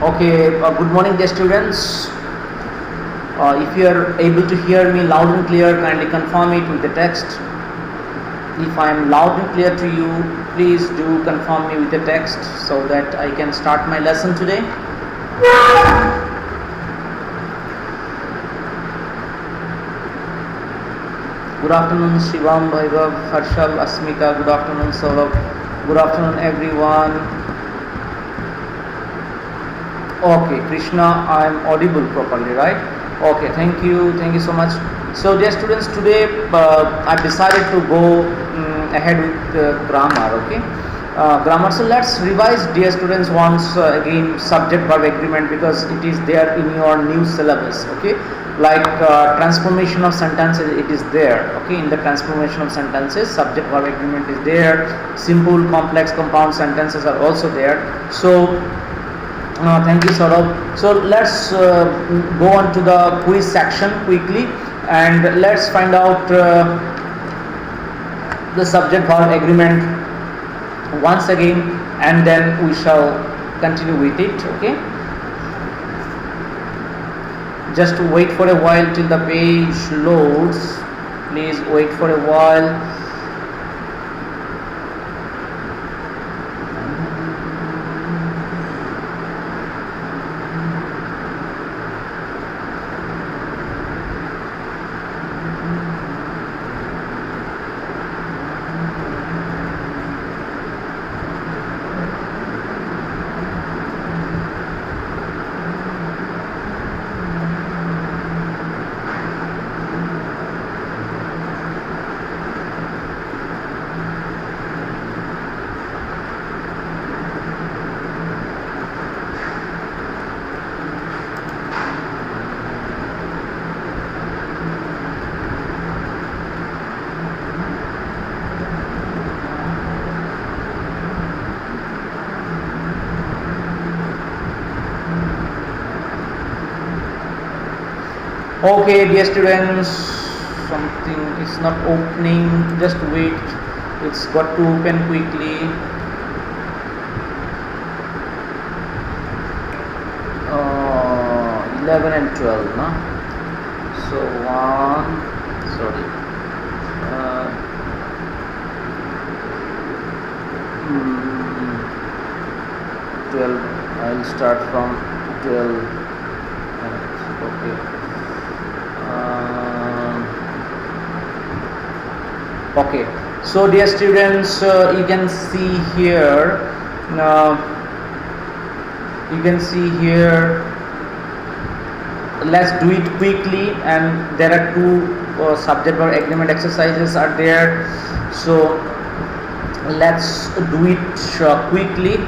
Okay, good morning dear students. If you are able to hear me loud and clear, kindly confirm it with the text. If I am loud and clear to you, please do confirm me with the text so that I can start my lesson today. Good afternoon Shivam, Bhairav, Harshal, Asmita. Good afternoon Saurabh. Good afternoon everyone. Okay, Krishna, I am audible properly, right? Okay, thank you so much. So dear students, today I decided to go ahead with grammar. Okay, grammar. So let's revise, dear students, once again subject-verb agreement, because it is there in your new syllabus. Okay, like transformation of sentences, it is there. Okay, in the transformation of sentences, subject-verb agreement is there. Simple, complex, compound sentences are also there. So thank you, Saurabh. So let's go on to the quiz section quickly, and let's find out the subject-verb agreement once again, and then we shall continue with it. Okay, just wait for a while till the page loads. Please wait for a while. Okay, dear students, something is not opening. Just wait, it's got to open quickly. 11 and 12, no? So 12. I'll start from 12. Okay. Okay, so dear students, you can see here. Let's do it quickly, and there are two subject-verb agreement exercises are there. So let's do it quickly.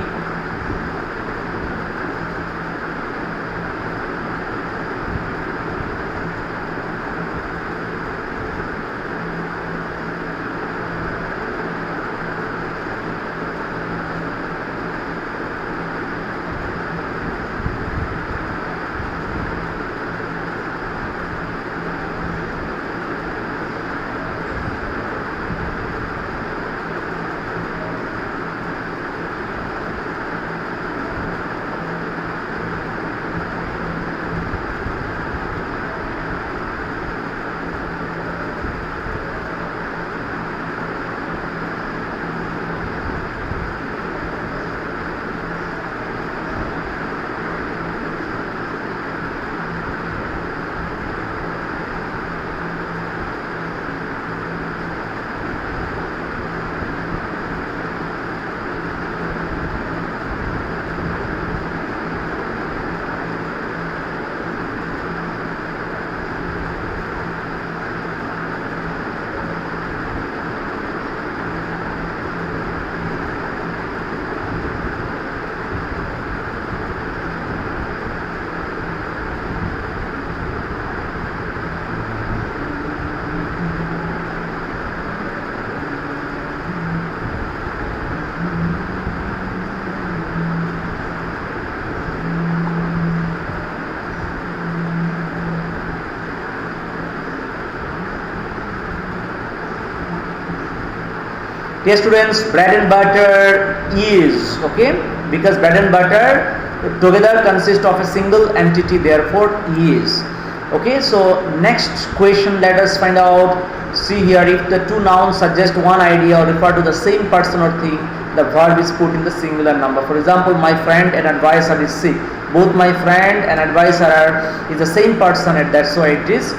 Dear students, bread and butter is, okay, because bread and butter together consist of a single entity, therefore is. Okay, so next question, let us find out. See here, if the two nouns suggest one idea or refer to the same person or thing, the verb is put in the singular number. For example, my friend and advisor is sick. Both my friend and advisor is the same person, and that's why it is.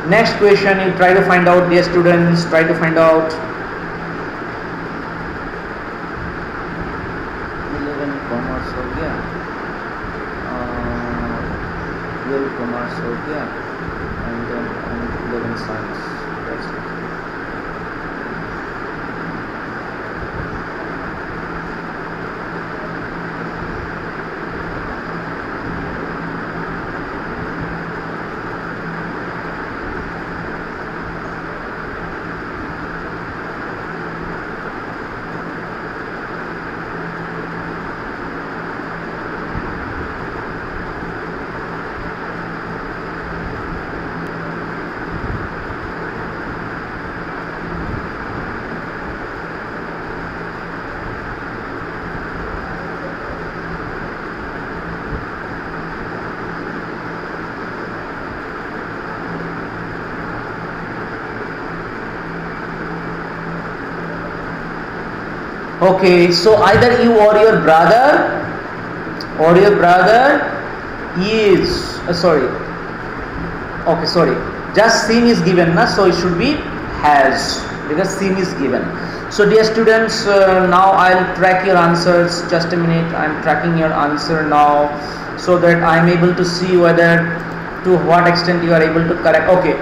Next question, you try to find out, dear students, try to find out. 11 commerce हो गया, 12 commerce हो गया, and then 11 science. That's it. Okay, so either you or your brother is just seen is given, na? So it should be has, because seen is given. So dear students, now I'll track your answers. Just a minute, I'm tracking your answer now, so that I'm able to see whether to what extent you are able to correct. Okay,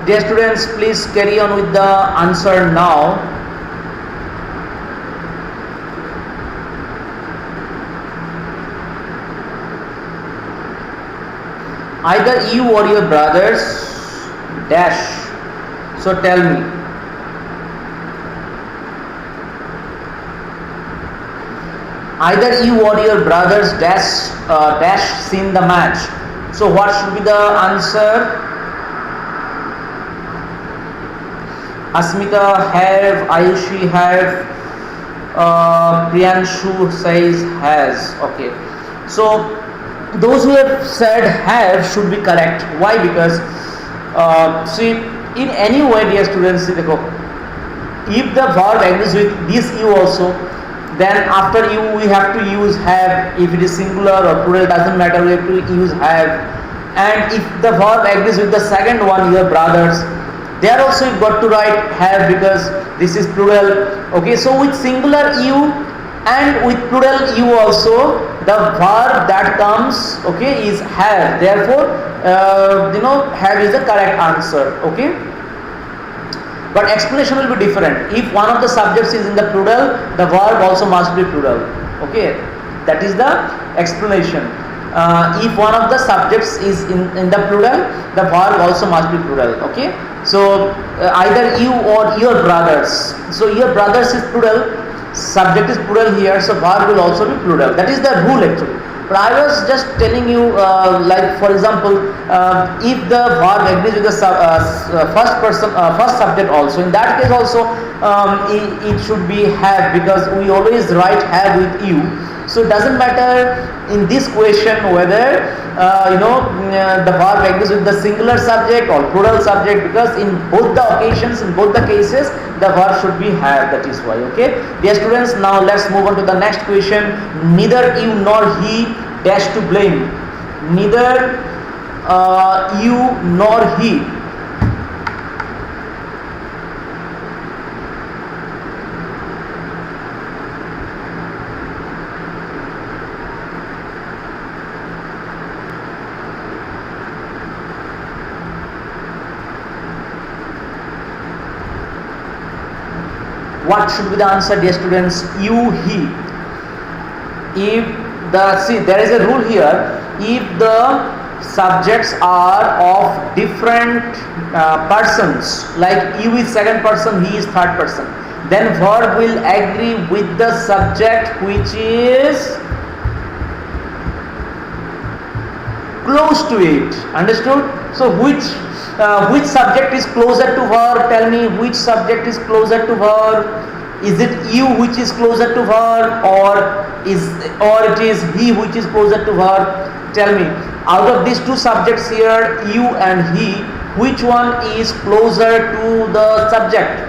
dear students, please carry on with the answer now. Either you or your brothers dash. So tell me. Either you or your brothers dash seen the match. So what should be the answer? Asmita have, Ayushi have, Priyanshu says has. Okay. So those who have said have should be correct. Why? Because see, in any way, dear students, if the verb agrees with this you also, then after you we have to use have. If it is singular or plural, doesn't matter, we have to use have. And if the verb agrees with the second one, your brothers, there also you've got to write have, because this is plural. Okay, so with singular you and with plural you also, the verb that comes, okay, is have. Therefore, have is the correct answer. Okay, but explanation will be different. If one of the subjects is in the plural, the verb also must be plural. Okay, that is the explanation. If one of the subjects is in the plural, the verb also must be plural. Okay, so either you or your brothers. So your brothers is plural, subject is plural here, so verb will also be plural. That is the rule actually. But I was just telling you, like for example, if the verb agrees with the first subject also, in that case also it should be have, because we always write have with you. So it doesn't matter in this question whether the verb agrees with the singular subject or plural subject, because in both the occasions, in both the cases, the verb should be have. That is why. Okay, dear students, now let's move on to the next question. Neither you nor he dash to blame. Neither you nor he. What should be the answer, dear students? You, he. If there is a rule here. If the subjects are of different persons, like you is second person, he is third person, then verb will agree with the subject which is close to it. Understood? So which subject is closer to her? Tell me, which subject is closer to her? Is it you which is closer to her, or it is he which is closer to her? Tell me, out of these two subjects here, you and he, which one is closer to the subject?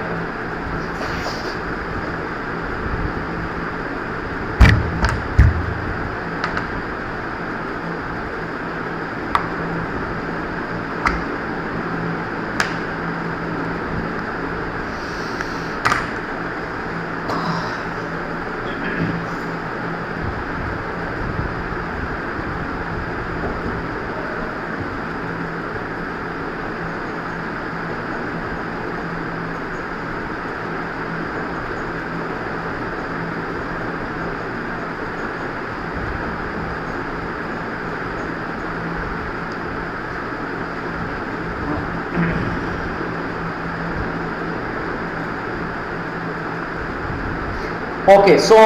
Okay, so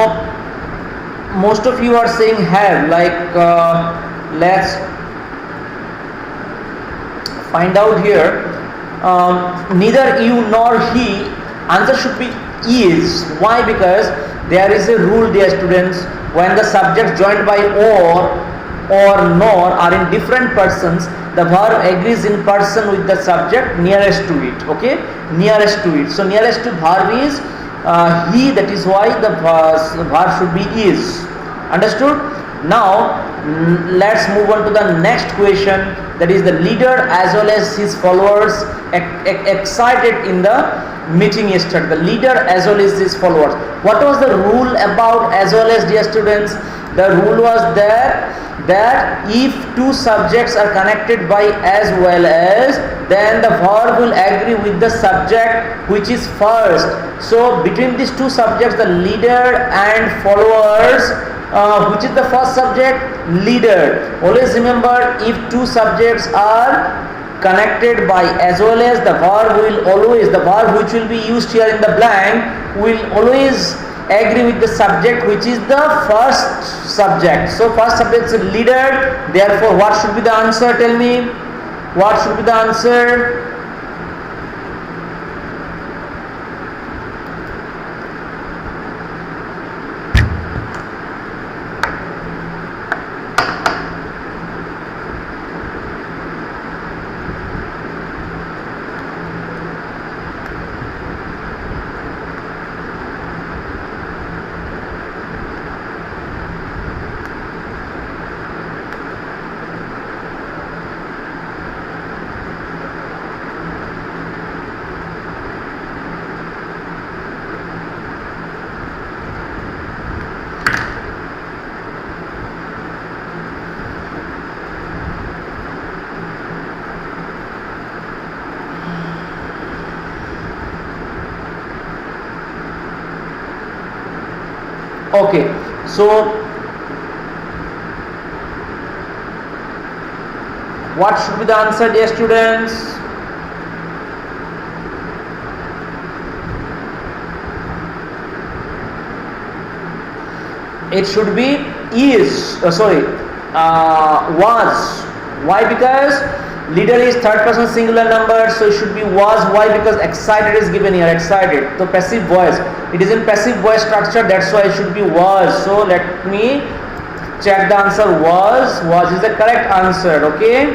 most of you are saying have, like let's find out here. Neither you nor he, answer should be is. Why? Because there is a rule, dear students, when the subjects joined by or nor are in different persons, the verb agrees in person with the subject nearest to it. Okay, nearest to it. So nearest to verb is he, that is why the verb should be is. Understood? Now let's move on to the next question, that is the leader as well as his followers excited in the meeting yesterday. The leader as well as his followers. What was the rule about as well as, dear students? The rule was that if two subjects are connected by as well as, then the verb will agree with the subject which is first. So between these two subjects, the leader and followers, which is the first subject? Leader. Always remember, if two subjects are connected by as well as, the verb which will be used here in the blank will always agree with the subject which is the first subject. So first subject is leader, therefore what should be the answer? Tell me, what should be the answer? Okay, so what should be the answer, dear students? It should be is, was. Why? Because leader is third person singular number, so it should be was. Why? Because excited is given here, excited. So passive voice, it is in passive voice structure, that's why it should be was. So let me check the answer. Was is the correct answer. Okay,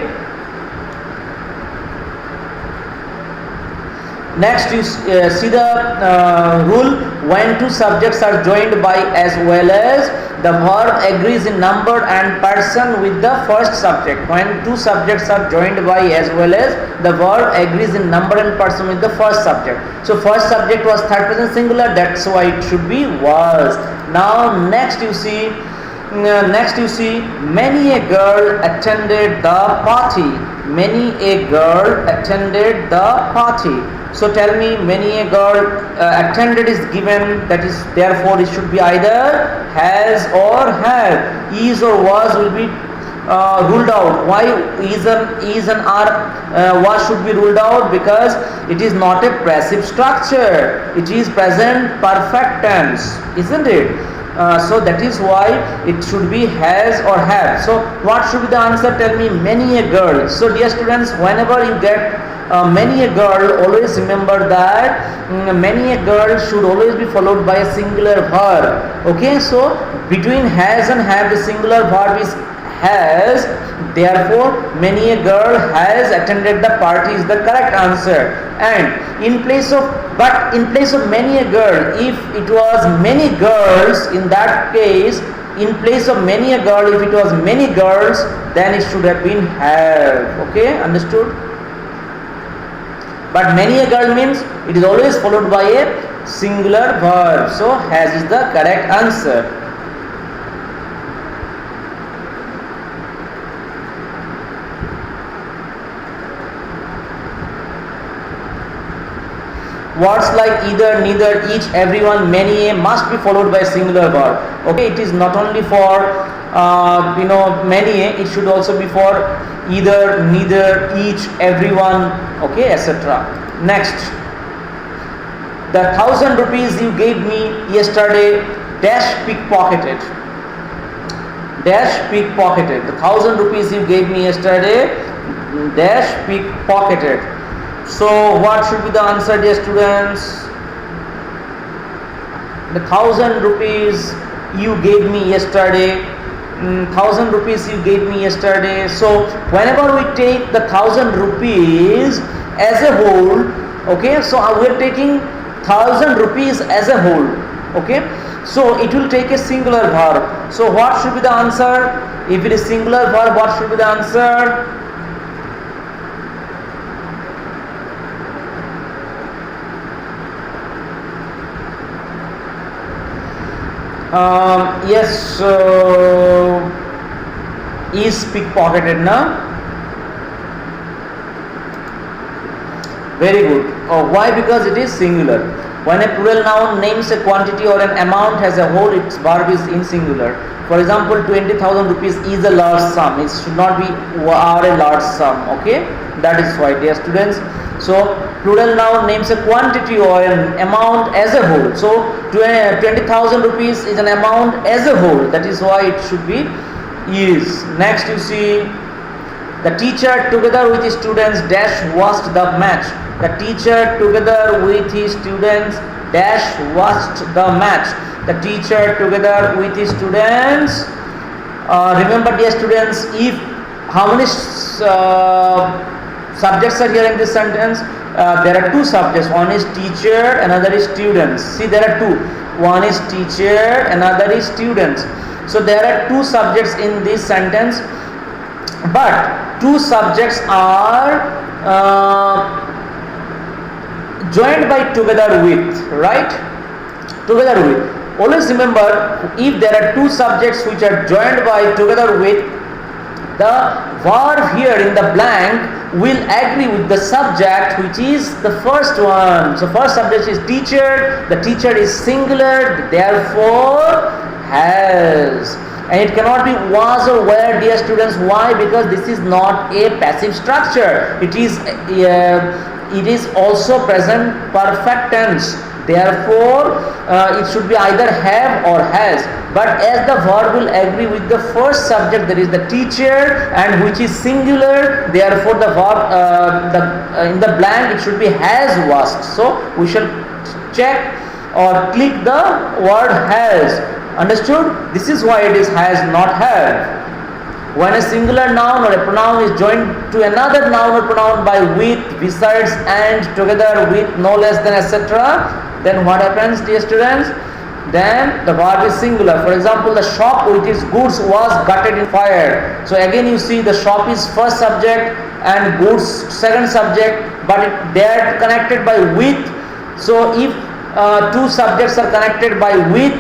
next you see the rule. When two subjects are joined by as well as, the verb agrees in number and person with the first subject. When two subjects are joined by as well as, the verb agrees in number and person with the first subject. So first subject was third person singular, that's why it should be was. Now next you see many a girl attended the party. Many a girl attended the party. So tell me, many a girl attended is given, that is, therefore it should be either has or have. Is or was will be ruled out. Why is and are was should be ruled out? Because it is not a passive structure, it is present perfect tense, isn't it? So that is why it should be has or have. So what should be the answer? Tell me, many a girl. So dear students, whenever you get many a girl, always remember that many a girl should always be followed by a singular verb. Okay, so between has and have, the singular verb is has. Therefore, many a girl has attended the party is the correct answer. And in place of many a girl, if it was many girls, in that case, in place of many a girl, if it was many girls, then it should have been have. Okay, understood? But many a girl means it is always followed by a singular verb. So has is the correct answer. Words like either, neither, each, everyone, many, a must be followed by a singular verb. Okay, it is not only for many, it should also be for either, neither, each, everyone, okay, etc. Next, the 1,000 rupees you gave me yesterday, dash pickpocketed. Dash pickpocketed. The 1,000 rupees you gave me yesterday, dash pickpocketed. So what should be the answer, dear students? The 1,000 rupees you gave me yesterday. 1,000 rupees you gave me yesterday. So whenever we take the 1,000 rupees as a whole, okay, so we are taking 1,000 rupees as a whole. Okay, so it will take a singular verb. So what should be the answer? If it is singular verb, what should be the answer? Yes, is pickpocketed, na? Very good. Why? Because it is singular. When a plural noun names a quantity or an amount as a whole, its verb is in singular. For example, 20,000 rupees is a large sum. It should not be are a large sum. Okay, that is why, dear students. So plural noun names a quantity or an amount as a whole. So 20,000 rupees is an amount as a whole. That is why it should be is. Next, you see, the teacher together with his students dash watched the match. The teacher together with his students dash watched the match. The teacher together with his students. Remember, dear students, if how many subjects are here in this sentence? There are two subjects. One is teacher, another is students. See, there are two. One is teacher, another is students. So there are two subjects in this sentence, but two subjects are joined by together with, right? Together with. Always remember, if there are two subjects which are joined by together with, the verb here in the blank will agree with the subject, which is the first one. So first subject is teacher, the teacher is singular, therefore has. And it cannot be was or were, dear students. Why? Because this is not a passive structure. It is also present perfect tense. Therefore, it should be either have or has. But as the verb will agree with the first subject, that is the teacher, and which is singular, therefore the verb in the blank it should be has washed. So we shall check or click the word has. Understood? This is why it is has, not have. When a singular noun or a pronoun is joined to another noun or pronoun by with, besides, and, together with, no less than, etc., then what happens, dear students? Then the verb is singular. For example, the shop with its goods was gutted in fire. So again you see the shop is first subject and goods second subject, but they are connected by with. So if two subjects are connected by with,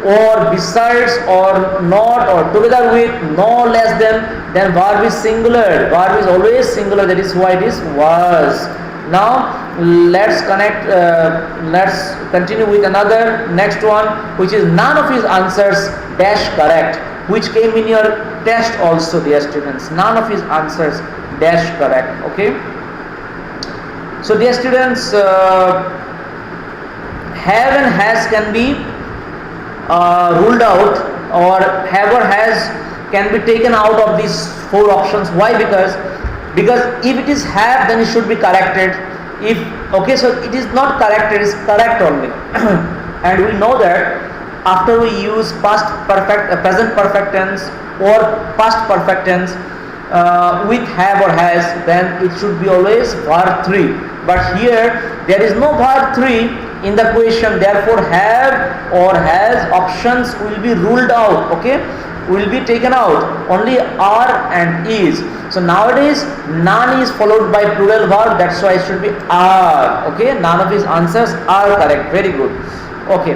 or besides, or not, or together with, no less than, then verb is singular. Verb is always singular. That is why it is was. Now let's continue with another next one, which is none of his answers dash correct, which came in your test also, dear students. None of his answers dash correct. Okay. So dear students, have and has can be ruled out, or have or has can be taken out of these four options. Why? Because because if it is have, then it should be corrected. If okay, so it is not corrected, it is correct only. And we know that after we use past perfect, present perfect tense or past perfect tense with have or has, then it should be always verb 3. But here there is no verb 3 in the question, therefore have or has options will be ruled out, okay, will be taken out. Only are and is. So nowadays none is followed by plural verb, that's why it should be are. Okay, none of these answers are correct. Very good. Okay,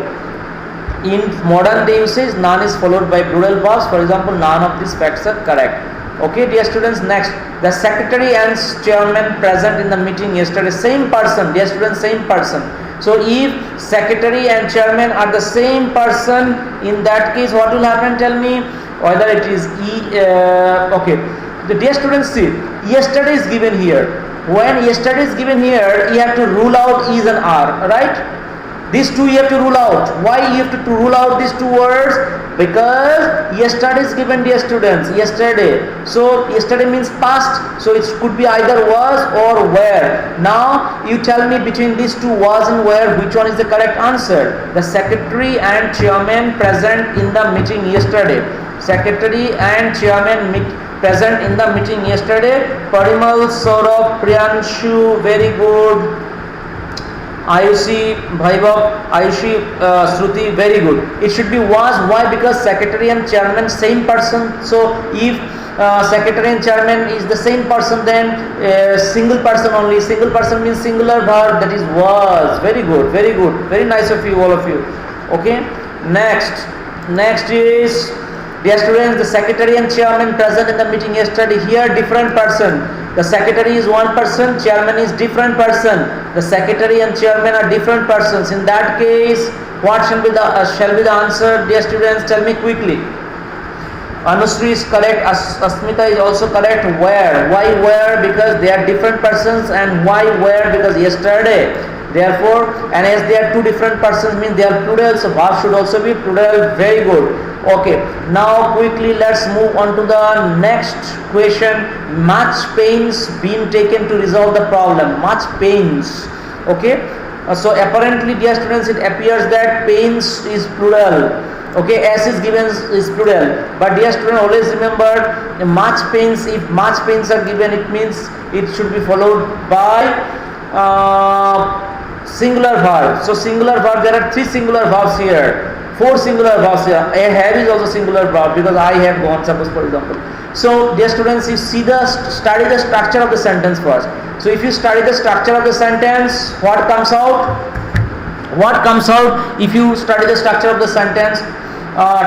in modern day usage none is followed by plural verbs. For example, none of these facts are correct. Okay, dear students, next, the secretary and chairman present in the meeting yesterday, same person. Dear students, same person. So if secretary and chairman are the same person, in that case what will happen? Tell me whether it is okay. The dear students, see, yesterday is given here. When yesterday is given here, you have to rule out is and are, right? These two you have to rule out. Why you have to rule out these two words? Because yesterday is given, dear students, yesterday. So yesterday means past, so it could be either was or were. Now you tell me between these two, was and were, which one is the correct answer? The secretary and chairman present in the meeting yesterday. Secretary and chairman present in the meeting yesterday. Parimal, Saurabh, Priyanshu, very good. Ayushi, Vaibhav, Ayushi, Shruti, very good. It should be was. Why? Because secretary and chairman same person. So if secretary and chairman is the same person, then single person only. Single person means singular verb, that is was. Very good, very good, very nice of you, all of you. Okay, next is, dear students, the secretary and chairman present in the meeting yesterday. Here different person. The secretary is one person, chairman is different person. The secretary and chairman are different persons. In that case, what shall be the answer? Dear students, tell me quickly. Anusri is correct. Asmita is also correct. Where? Why where? Because they are different persons. And why where? Because yesterday. Therefore, and as they are two different persons, means they are plural, so verb should also be plural. Very good. Okay, now quickly let's move on to the next question. Much pains been taken to resolve the problem. Much pains. Okay, so apparently, dear students, it appears that pains is plural. Okay, as is given is plural, but dear student, always remember much pains. If much pains are given, it means it should be followed by singular verb. So singular verb, there are 3 singular verbs here, 4 singular verbs here. A have is also singular verb, because I have gone, suppose, for example. So dear students, you study the structure of the sentence first. So if you study the structure of the sentence, what comes out? What comes out if you study the structure of the sentence?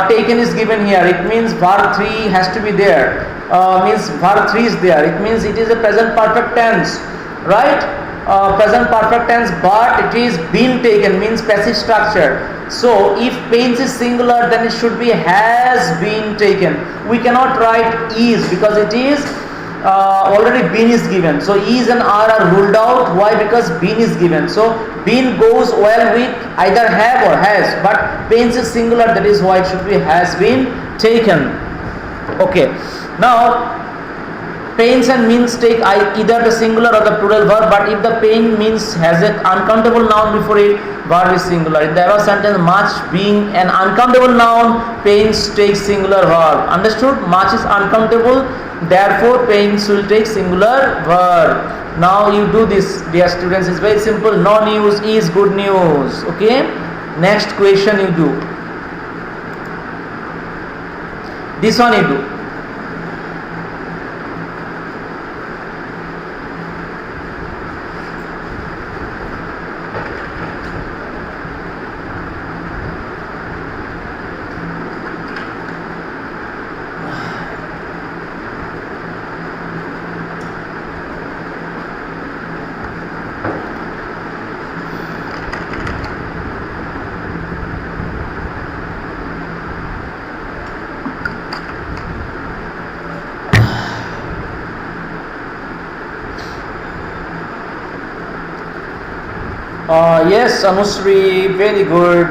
Taken is given here. It means verb 3 has to be there. Means verb 3 is there. It means it is a present perfect tense, right? Present perfect tense, but it is been taken, means passive structure. So if pains is singular, then it should be has been taken. We cannot write is, because it is already been is given. So is and are ruled out. Why? Because been is given. So been goes well with either have or has, but pains is singular, that is why it should be has been taken. Okay, now pains and means take either the singular or the plural verb, but if the pain means has an uncountable noun before it, verb is singular. In the above sentence, much being an uncountable noun, pains takes singular verb. Understood? Much is uncountable, therefore pains will take singular verb. Now you do this, dear students. It's very simple. No news is good news. Okay, next question you do. This one you do. Yes, Anusri, very good.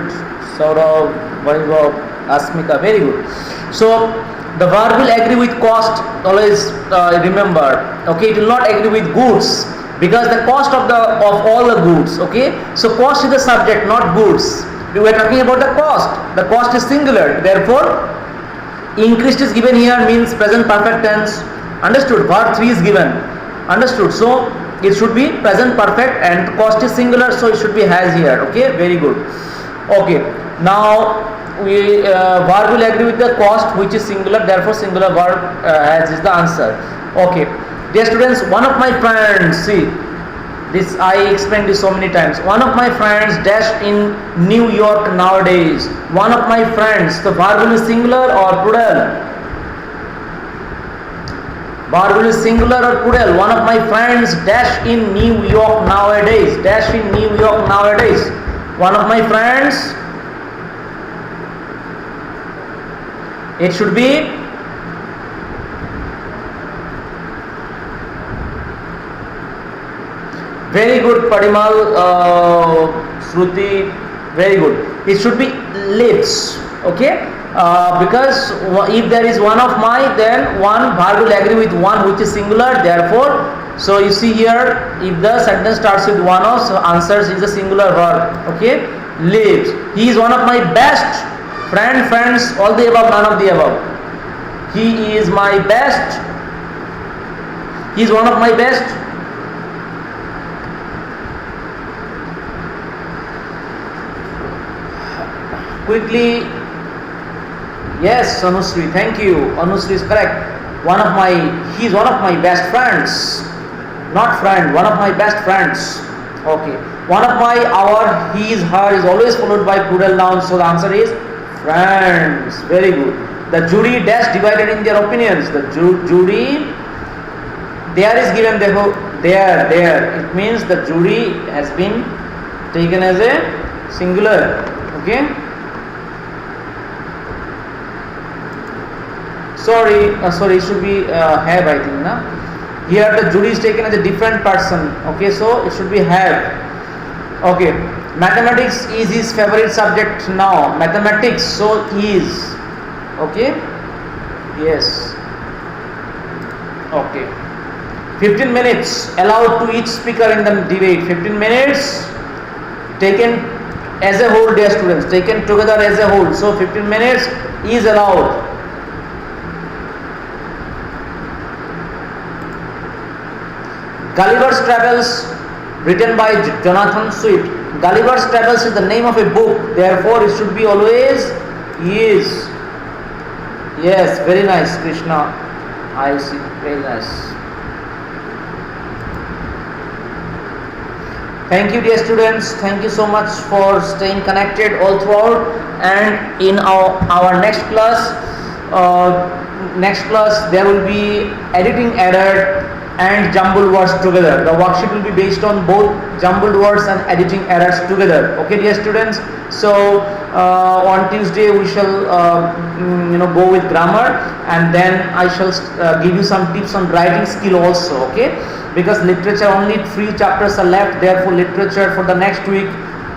Saurabh, Vaibhav, Asmita, very good. So The verb will agree with cost, always remember. Okay, it will not agree with goods, because the cost of all the goods. Okay, so cost is the subject, not goods. We were talking about the cost. The cost is singular, therefore increased is given here, means present perfect tense. Understood? Verb 3 is given. Understood? So it should be present perfect, and cost is singular, so it should be has here. Okay, very good. Okay, now we verb will agree with the cost, which is singular, therefore singular verb has is the answer. Okay, dear students, one of my friends, see this, I explained this so many times. One of my friends dash in New York nowadays. One of my friends, the verb will is singular or plural? Verb will is singular or plural? One of my friends dash in New York nowadays. Dash in New York nowadays. One of my friends, it should be very good, Padimal, Shruti, very good. It should be lives. Okay, because if there is one of my, then one verb will agree with one, which is singular, therefore. So you see here, if the sentence starts with one of, so answers is a singular verb. Okay, lives. He is one of my best friends, all the above, none of the above. He is my best. He is one of my best. Quickly. Yes, Anusri, thank you. Anusri is correct. He is one of my best friends. Not friend, one of my best friends. Okay. One of my, our, he is, her is always followed by plural noun, so the answer is friends. Very good. The jury dash divided in their opinions. The jury, there is given there. It means the jury has been taken as a singular. Okay. Sorry, it should be have, I think, na? Here the jury is taken as a different person. Okay, so it should be have. Okay, mathematics is his favorite subject now. Mathematics, so is. Okay, yes. Okay, 15 minutes allowed to each speaker in the debate. 15 minutes taken as a whole, dear students, taken together as a whole. So 15 minutes is allowed. Gulliver's Travels, written by Jonathan Swift. Gulliver's Travels is the name of a book, therefore it should be always is. Yes, very nice, Krishna. I see, very nice. Thank you, dear students. Thank you so much for staying connected all throughout. And in our next class, there will be editing error and jumbled words together. The worksheet will be based on both jumbled words and editing errors together. Okay, dear students. So on Tuesday we shall go with grammar, and then I shall give you some tips on writing skill also. Okay, because literature only 3 chapters are left. Therefore, literature for the next week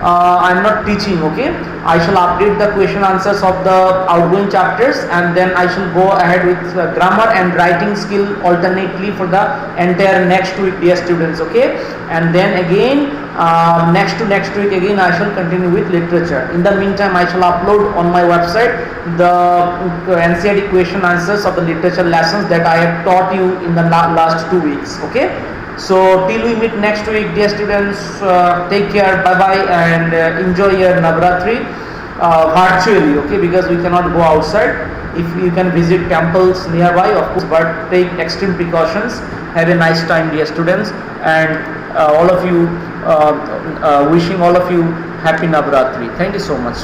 I am not teaching. Okay, I shall update the question answers of the outgoing chapters, and then I shall go ahead with grammar and writing skill alternately for the entire next week, dear students. Okay, and then again next week again I shall continue with literature. In the meantime, I shall upload on my website the NCERT question answers of the literature lessons that I have taught you in the last 2 weeks. Okay, so till we meet next week, dear students, take care, bye bye, and enjoy your Navratri virtually. Okay, because we cannot go outside. If you can visit temples nearby, of course, but take extreme precautions. Have a nice time, dear students, and all of you, wishing all of you happy Navratri. Thank you so much.